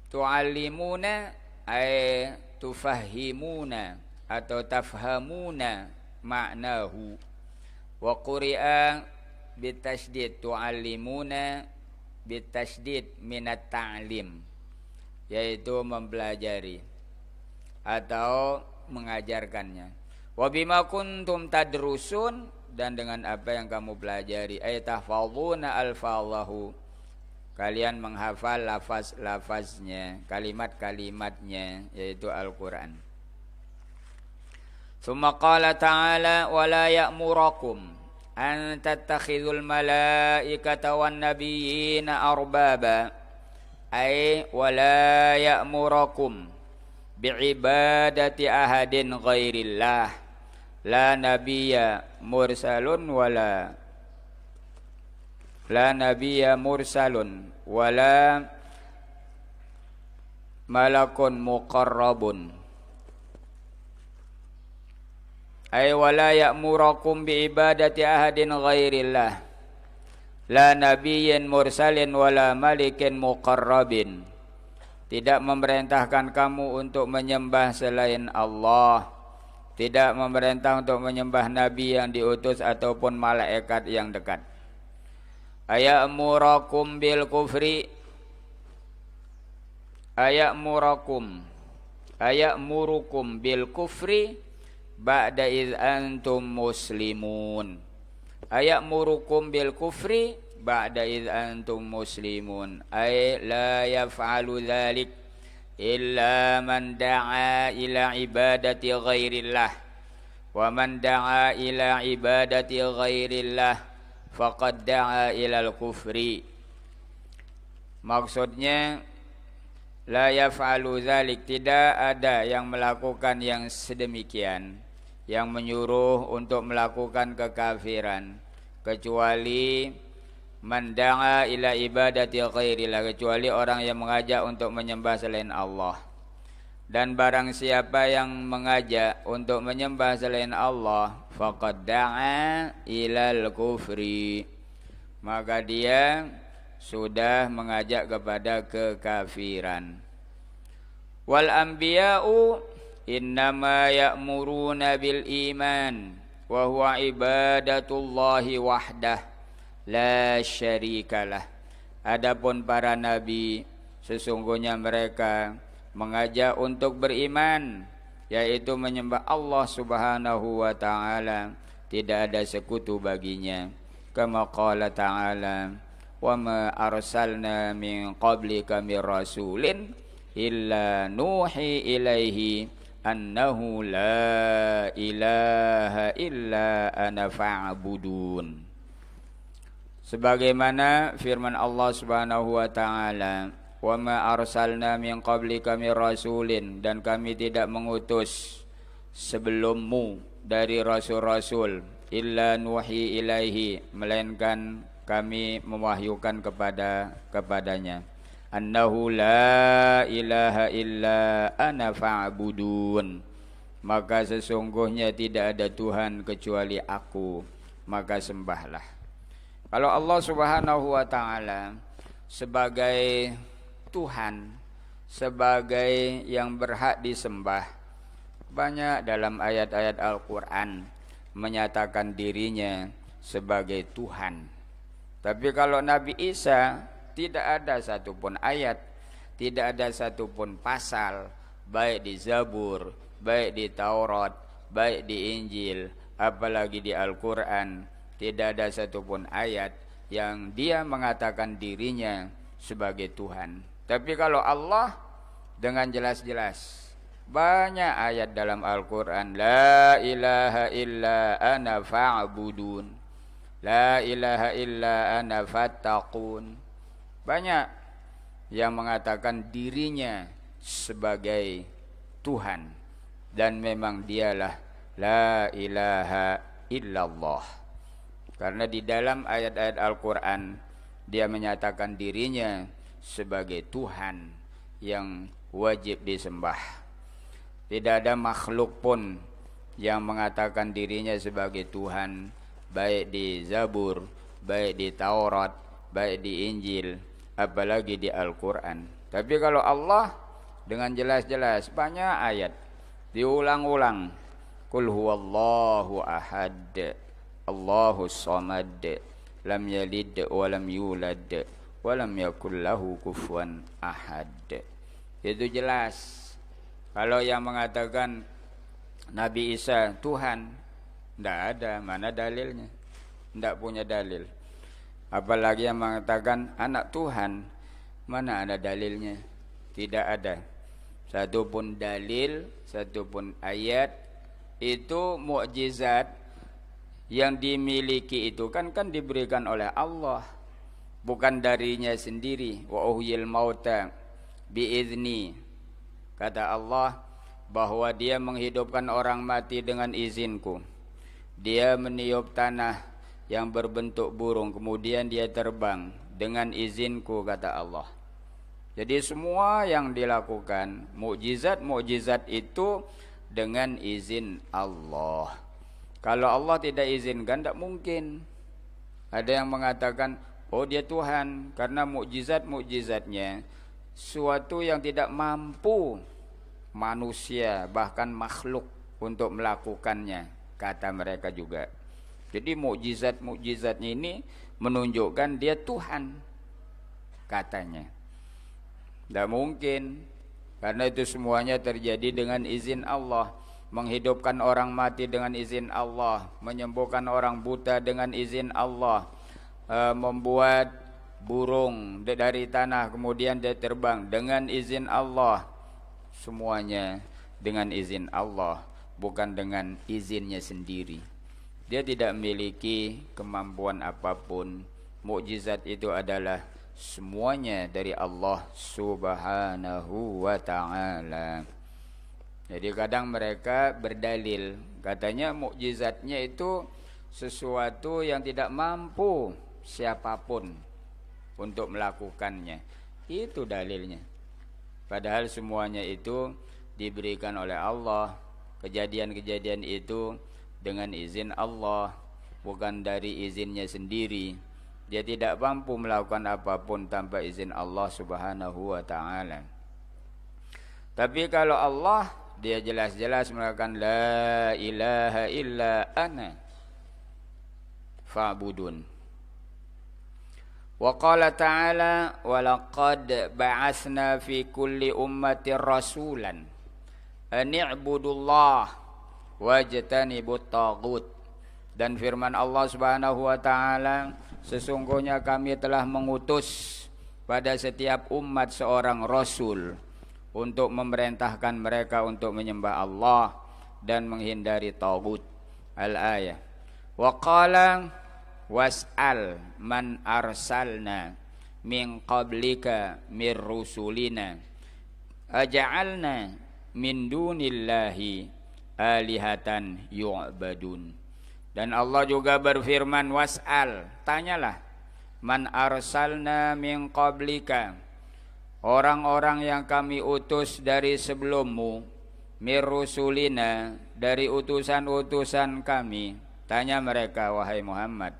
Tu'allimuna ay tufahhimuna atau tafhamuna maknahu. Wa quri'a bitasydid tu'allimuna bitasydid minat ta'lim, yaitu mempelajari atau mengajarkannya. Wa bima kuntum tadrusun, dan dengan apa yang kamu pelajari, ay tahfazuna alfallahu, kalian menghafal lafaz-lafaznya, kalimat-kalimatnya, yaitu Al-Quran. Summa qala ta'ala wa la ya'murakum an tattakhidhul malaikata wan nabiyyina arbaba, ay wa la ya'murakum bi'ibadati ahadin ghairillah, la nabiyya mursalun wala malakun muqarrabun, ay wala ya'murakum bi ibadati ahadin ghairillah, la nabiyyin mursalin wala malikin muqarrabin. Tidak memerintahkan kamu untuk menyembah selain Allah, tidak memerintah untuk menyembah nabi yang diutus ataupun malaikat yang dekat. Aya'murakum bil kufri, aya'murukum bil kufri ba'da iz antum muslimun. Aya'murukum bil kufri ba'da iz antum muslimun. Ay la yaf'alu dzalik illa man da'a ila ibadati ghairillah. Wa man da'a ila ibadati ghairillah faqad da'a ilal kufri. Maksudnya la yaf'alu dzalik, tidak ada yang melakukan yang sedemikian, yang menyuruh untuk melakukan kekafiran, kecuali man da'a ila ibadati ghairillah, kecuali orang yang mengajak untuk menyembah selain Allah. Dan barang siapa yang mengajak untuk menyembah selain Allah, faqad da'a ilal kufri, maka dia sudah mengajak kepada kekafiran. Wal anbiya'u innama ya'muruna bil iman wa huwa ibadatullahi wahdah la syarikalah. Adapun para nabi, sesungguhnya mereka mengajak untuk beriman, yaitu menyembah Allah Subhanahu wa taala, tidak ada sekutu baginya. Kama qala ta'ala, wa ma arsalna min qablika mir rasulin illa nuhi ilaihi annahu la ilaha illa ana fa'budun. Sebagaimana firman Allah Subhanahu wa taala, wa ma arsalna min qablika mir rasulin, dan kami tidak mengutus sebelummu dari rasul-rasul, illa nuhi ilaihi, melainkan kami mewahyukan kepadanya, annahu la ilaha illa ana fa'budun, maka sesungguhnya tidak ada Tuhan kecuali aku, maka sembahlah. Kalau Allah Subhanahu wa taala sebagai Tuhan, sebagai yang berhak disembah, banyak dalam ayat-ayat Al-Quran menyatakan dirinya sebagai Tuhan. Tapi kalau Nabi Isa, tidak ada satupun ayat, tidak ada satupun pasal, baik di Zabur, baik di Taurat, baik di Injil, apalagi di Al-Quran, tidak ada satupun ayat yang dia mengatakan dirinya sebagai Tuhan. Tapi kalau Allah dengan jelas-jelas, banyak ayat dalam Al-Quran, la ilaha illa ana fa'budun, la ilaha illa ana fattaqun. Banyak yang mengatakan dirinya sebagai Tuhan, dan memang dialah la ilaha illallah. Karena di dalam ayat-ayat Al-Quran dia menyatakan dirinya sebagai Tuhan yang wajib disembah. Tidak ada makhluk pun yang mengatakan dirinya sebagai Tuhan, baik di Zabur, baik di Taurat, baik di Injil, apalagi di Al-Quran. Tapi kalau Allah dengan jelas-jelas, banyak ayat diulang-ulang, qul huwallahu ahad, Allahus samad, lam yalid wa lam yulad walam yakul lahu kufuwan ahad. Itu jelas. Kalau yang mengatakan Nabi Isa Tuhan, tidak ada, mana dalilnya? Tidak punya dalil. Apalagi yang mengatakan anak Tuhan, mana ada dalilnya? Tidak ada satupun dalil, satupun ayat. Itu mukjizat yang dimiliki itu kan diberikan oleh Allah, bukan darinya sendiri. Wa uhyil mauta biizni, kata Allah bahwa dia menghidupkan orang mati dengan izinku. Dia meniup tanah yang berbentuk burung, kemudian dia terbang dengan izinku, kata Allah. Jadi semua yang dilakukan mukjizat itu dengan izin Allah. Kalau Allah tidak izinkan, tidak mungkin. Ada yang mengatakan oh dia Tuhan, karena mukjizat-mukjizatnya suatu yang tidak mampu manusia bahkan makhluk untuk melakukannya, kata mereka juga. Jadi mukjizat-mukjizatnya ini menunjukkan dia Tuhan, katanya. Tidak mungkin, karena itu semuanya terjadi dengan izin Allah. Menghidupkan orang mati dengan izin Allah, menyembuhkan orang buta dengan izin Allah, membuat burung dari tanah kemudian dia terbang dengan izin Allah. Semuanya dengan izin Allah, bukan dengan izinnya sendiri. Dia tidak memiliki kemampuan apapun. Mukjizat itu adalah semuanya dari Allah Subhanahu wa ta'ala. Jadi kadang mereka berdalil, katanya mukjizatnya itu sesuatu yang tidak mampu siapapun untuk melakukannya. Itu dalilnya. Padahal semuanya itu diberikan oleh Allah. Kejadian-kejadian itu dengan izin Allah, bukan dari izinnya sendiri. Dia tidak mampu melakukan apapun tanpa izin Allah Subhanahu wa ta'ala. Tapi kalau Allah, dia jelas-jelas mengatakan la ilaha illa ana fa'budun. Wa qala ta'ala wa laqad ba'atsna fi kulli ummatin rasulan an i'budullah wajtanibut taghut. Dan firman Allah Subhanahu wa ta'ala, sesungguhnya kami telah mengutus pada setiap umat seorang rasul untuk memerintahkan mereka untuk menyembah Allah dan menghindari taghut. Al-ayah. Wa qala was'al man arsalna min qablika mir rusulina aja'alna min dunillahi alihatan yu'badun. Dan Allah juga berfirman, was'al, tanyalah, man arsalna min qablika, orang-orang yang kami utus dari sebelummu, mir rusulina, dari utusan-utusan kami. Tanya mereka, wahai Muhammad,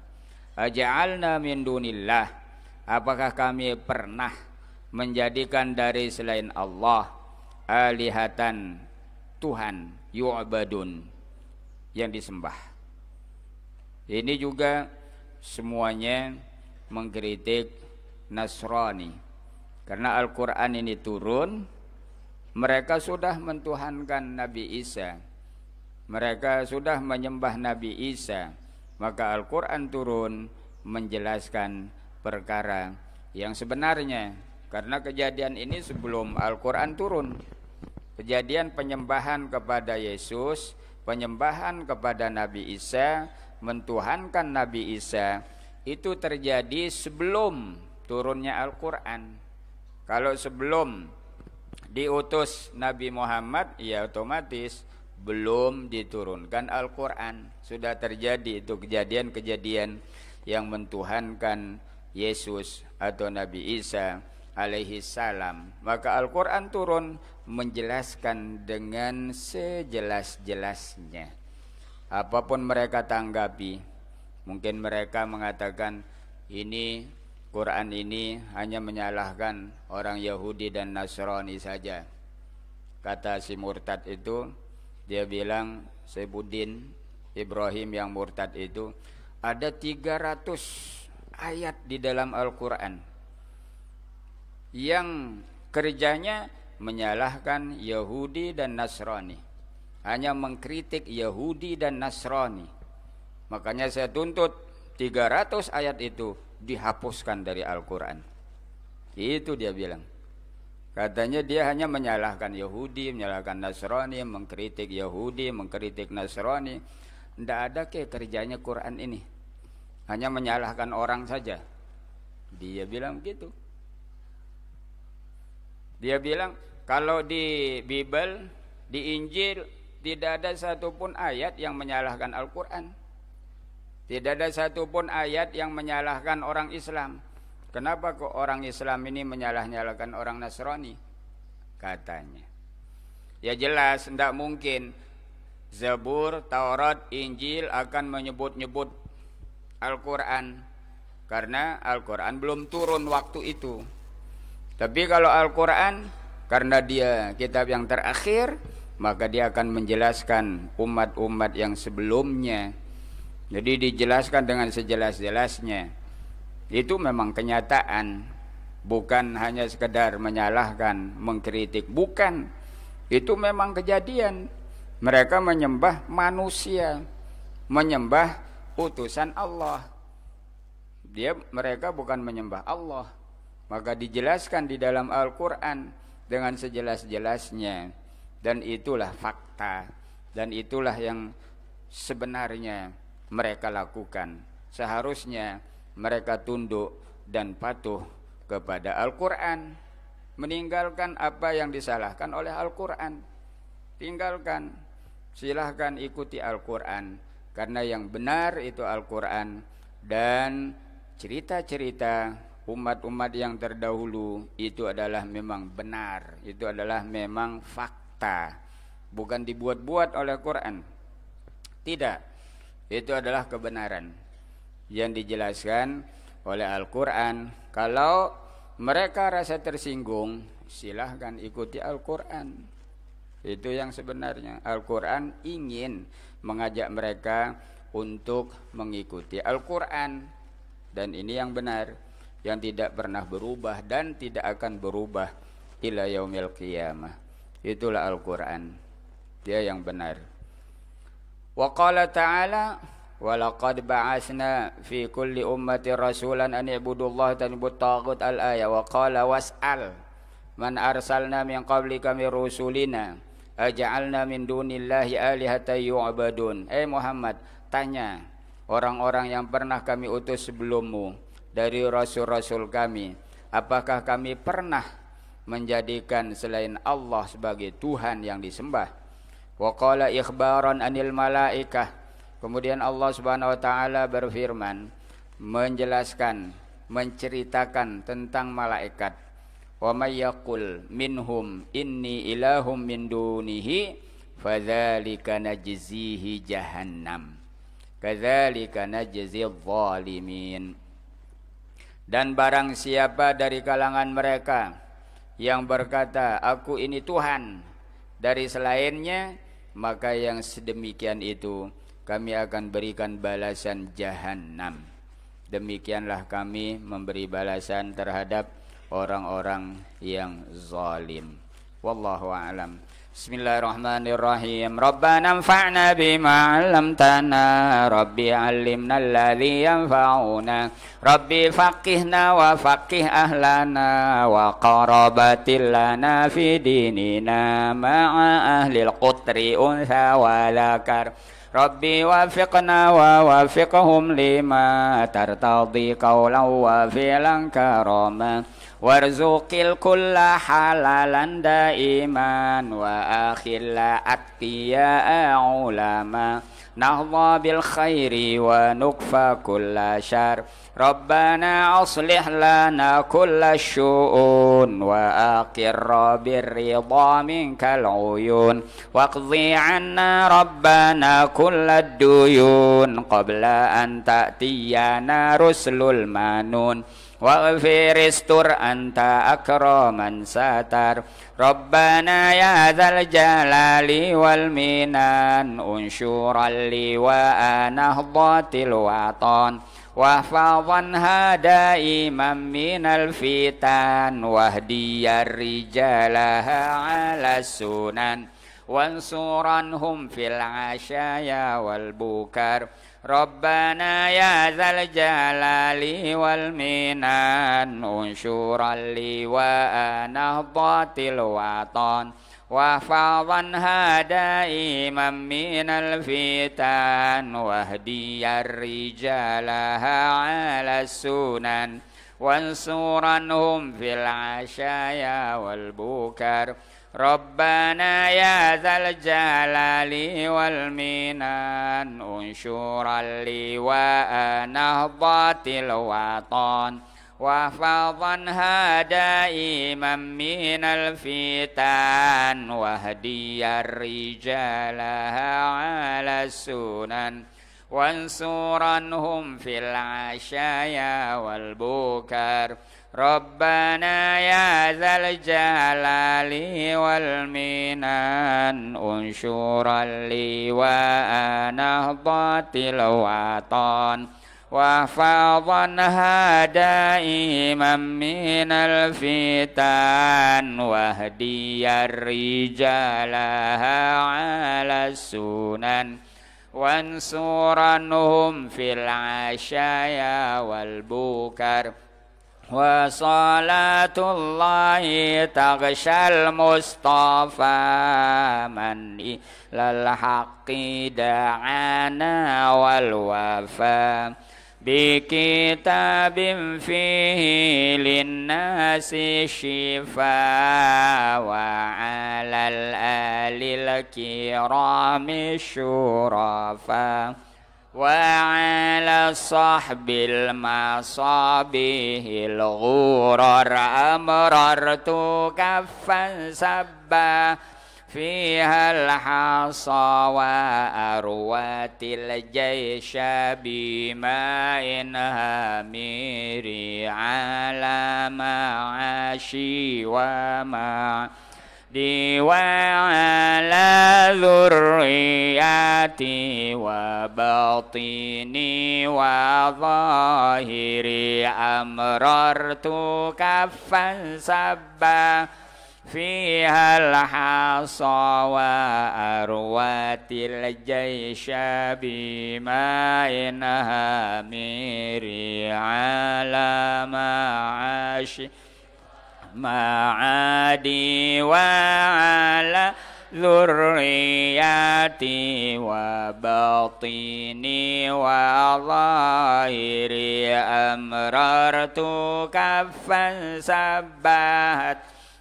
aja'alna min dunillah, apakah kami pernah menjadikan dari selain Allah alihatan, Tuhan, yu'badun, yang disembah. Ini juga semuanya mengkritik Nasrani. Karena Al-Quran ini turun, mereka sudah mentuhankan Nabi Isa, mereka sudah menyembah Nabi Isa. Maka Al-Quran turun menjelaskan perkara yang sebenarnya. Karena kejadian ini sebelum Al-Quran turun. Kejadian penyembahan kepada Yesus, penyembahan kepada Nabi Isa, mentuhankan Nabi Isa, itu terjadi sebelum turunnya Al-Quran. Kalau sebelum diutus Nabi Muhammad, ya otomatis belum diturunkan Al-Quran. Sudah terjadi itu kejadian-kejadian yang mentuhankan Yesus atau Nabi Isa alaihi salam. Maka Al-Quran turun menjelaskan dengan sejelas-jelasnya. Apapun mereka tanggapi, mungkin mereka mengatakan ini Quran ini hanya menyalahkan orang Yahudi dan Nasrani saja. Kata si murtad itu, dia bilang, Saifuddin Ibrahim yang murtad itu, ada 300 ayat di dalam Al-Quran yang kerjanya menyalahkan Yahudi dan Nasrani, hanya mengkritik Yahudi dan Nasrani. Makanya saya tuntut 300 ayat itu dihapuskan dari Al-Quran. Itu dia bilang. Katanya dia hanya menyalahkan Yahudi, menyalahkan Nasrani, mengkritik Yahudi, mengkritik Nasrani. Tidak ada kerjanya Quran ini, hanya menyalahkan orang saja. Dia bilang gitu. Dia bilang kalau di Bible, di Injil tidak ada satupun ayat yang menyalahkan Al-Quran. Tidak ada satupun ayat yang menyalahkan orang Islam. Kenapa kok orang Islam ini menyalah-nyalahkan orang Nasrani? Katanya. Ya jelas, tidak mungkin Zabur, Taurat, Injil akan menyebut-nyebut Al-Quran. karena Al-Quran belum turun waktu itu. Tapi kalau Al-Quran, karena dia kitab yang terakhir, maka dia akan menjelaskan umat-umat yang sebelumnya. Jadi dijelaskan dengan sejelas-jelasnya. Itu memang kenyataan, bukan hanya sekedar menyalahkan, mengkritik, bukan. Itu memang kejadian. Mereka menyembah manusia, menyembah utusan Allah. Mereka bukan menyembah Allah. Maka dijelaskan di dalam Al-Quran dengan sejelas-jelasnya. Dan itulah fakta. Dan itulah yang sebenarnya mereka lakukan. Seharusnya mereka tunduk dan patuh kepada Al-Quran. Meninggalkan apa yang disalahkan oleh Al-Quran. Tinggalkan. Silahkan ikuti Al-Quran. Karena yang benar itu Al-Quran. Dan cerita-cerita umat-umat yang terdahulu itu adalah memang benar, itu adalah memang fakta, bukan dibuat-buat oleh Quran. Tidak, itu adalah kebenaran yang dijelaskan oleh Al-Quran. Kalau mereka rasa tersinggung, silahkan ikuti Al-Quran. Itu yang sebenarnya. Al-Quran ingin mengajak mereka untuk mengikuti Al-Quran. Dan ini yang benar, yang tidak pernah berubah dan tidak akan berubah ila yaumil qiyamah. Itulah Al-Quran, dia yang benar. Wa qala ta'ala wa laqad ba'asna fi kulli ummati rasulan an ibudullaha tanibut taghut al-ayah. Wa qala was'al man arsalna min qablika min rusulina aja'alna min dunillahi alihata yu'badun. Muhammad, tanya orang-orang yang pernah kami utus sebelummu dari rasul-rasul kami, apakah kami pernah menjadikan selain Allah sebagai Tuhan yang disembah? Wa qala ikhbaran anil malaikah. Kemudian Allah Subhanahu wa taala berfirman, menjelaskan, menceritakan tentang malaikat. Wa may yaqul minhum inni ilahum min dunihi fadzalika najzihi jahannam kadzalika najzil zalimin. Dan barang siapa dari kalangan mereka yang berkata, aku ini Tuhan dari selainnya, maka yang sedemikian itu kami akan berikan balasan jahannam. Demikianlah kami memberi balasan terhadap orang-orang yang zalim. Wallahu a'lam. Bismillahirrahmanirrahim. Rabbana anfa'na bima 'allamtana, Rabbi 'allimna alladhi yanfa'una, Rabbi faqihna wa faqih ahlana wa qarabatil lana fi dinina ma'a ahlil qutri unsa wa dzakar. Rabbi wafiqna wa wafiqhum lima tartadi qawlan wa fi'lan karama warzuqil kulla halalan daiman wa akhilla atqiya ulama nahdha bil khairi wa nukfa kulla syar. Rabbana aslih lana kulla syu'un wa aqirra birridha minkal uyun waqdi anna Rabbana kulla duyun qabla an ta'tiyana rusulul manun waghfir istur anta akraman satar. Rabbana ya dzal jalali wal minan unsyuran li wa anahdatil watan wahfadhan hada imam minal fitan wahdiyar rijalaha ala sunan wansuranhum fil asyaya wal bukar. Rabbana ya dzal jalali wal minan unsyuran li wa anahdatil watan wahfadhan hada imam minal fitan wahdiyar rijalaha ala sunan wansuranhum fil asyaya wal bukar. Rabbana ya dzal jalali wal minan unsyuran li wa anahdatil watan wahfadhan hada imam minal fitan wahdiyar rijalaha ala sunan وانصرنهم في العشايا والبكر ربنا يا ذا الجلال والمنان انشر اللواء نهضة الوطن واحفظنها دائما من الفتن واهدي رجالها على السنن وانصرنهم في العشايا والبكر وصلاة الله تغشى المصطفى من إلى الحق دعانا والوفا بكتاب فيه للناس الشفاء وعلى الآل الكرام الشرفاء وعلى الصحب المصابيح الغرر أمررت كفا سبا فيها الحصى وأروت الجيش بماء هامر على معاشي ومعدي وعلى ذرياتي وباطني وظاهري أمررت كفا سبا فيها الحصى وأروت الجيش بماء هامر على معادي وعلى ذرياتي وباطني وظاهري أمررت كفا سبات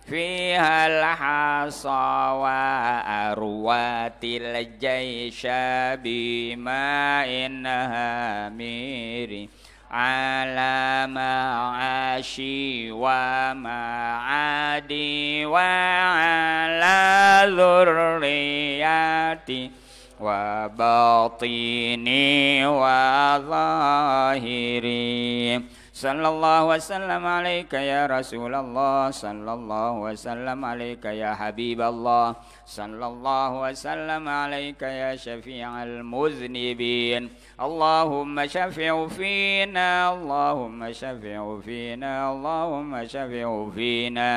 فيها الحصى وأروت الجيش بماء هامر على معاشي ومعادي وعلى ذرياتي وباطني وظاهري صلى الله وسلم عليك يا رسول الله صلى الله وسلم عليك يا حبيب الله صلى الله وسلم عليك يا شفيع المذنبين اللهم شفع فينا اللهم شفع فينا اللهم شفع فينا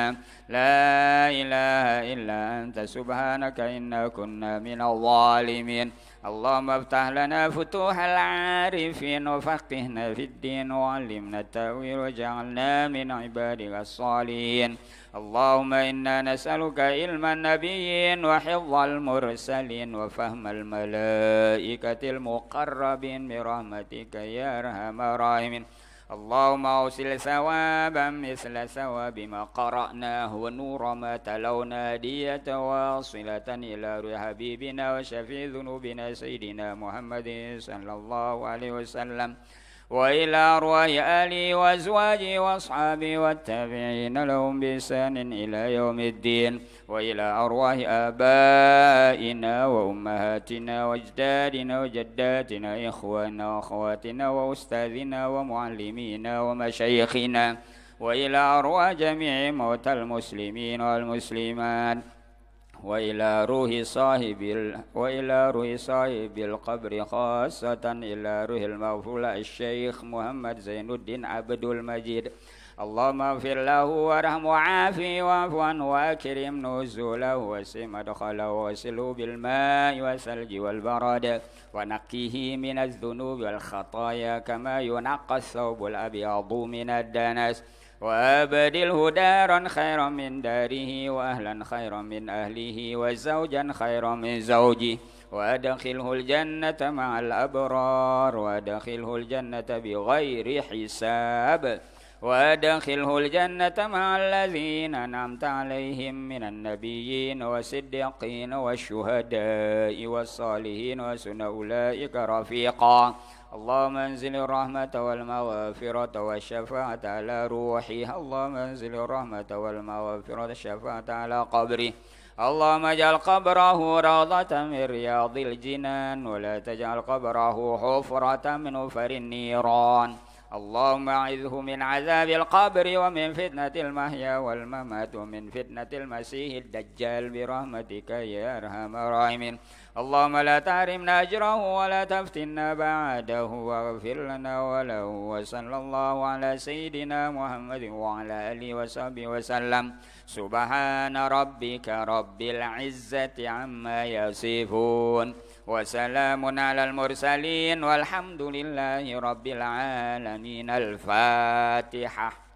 لا إله إلا أنت سبحانك إنا كنا من الظالمين اللهم افتح لنا فتوح العارفين وفقهنا في الدين وعلمنا التأويل وجعلنا من عبادك الصالحين اللهم إنا نسألك علم النبيين وحفظ المرسلين وفهم الملائكة المقربين برحمتك يا أرحم الراحمين اللهم أوصل ثوابا مثل ثواب ما قرأناه ونور ما تلونا دية واصلة إلى روح حبيبنا وشفيع ذنوبنا سيدنا محمد صلى الله عليه وسلم وإلى أرواح آله وأزواجه وأصحابه والتابعين لهم بإحسان إلى يوم الدين وإلى أرواح آبائنا وأمهاتنا وأجدادنا وجداتنا إخواننا وأخواتنا وأستاذنا ومعلمينا ومشايخنا وإلى أرواح جميع موتى المسلمين والمسلمات وإلى روح صاحب القبر خاصة إلى روح المغفور الشيخ محمد زين الدين عبد المجيد اللهم اغفر له وارحمه وعافه واعف عنه واكرم نزوله وسع مدخله وغسله بالماء والثلج والبرد ونقيه من الذنوب والخطايا كما ينقى الثوب الأبيض من الدنس وأبدله دارا خيرا من داره وأهلا خيرا من أهله وزوجا خيرا من زوجه وأدخله الجنة مع الأبرار وأدخله الجنة بغير حساب وأدخله الجنة مع الذين أنعمت عليهم من النبيين والصديقين والشهداء والصالحين وحسن أولئك رفيقا اللهم انزل الرحمة والمغفرة والشفاعة على روحه اللهم انزل الرحمة والمغفرة والشفاعة على قبره اللهم اجعل قبره روضة من رياض الجنان ولا تجعل قبره حفرة من حفر النيران. اللهم أعذه من عذاب القبر ومن فتنة المحيا والممات ومن فتنة المسيح الدجال برحمتك يا أرحم الراحمين. اللهم لا تحرمنا أجره ولا تفتنا بعده واغفر لنا وله. وصلى الله على سيدنا محمد وعلى آله وصحبه وسلم. سبحان ربك رب العزة عما يصفون وسلام على المرسلين والحمد لله رب العالمين. الفاتحة.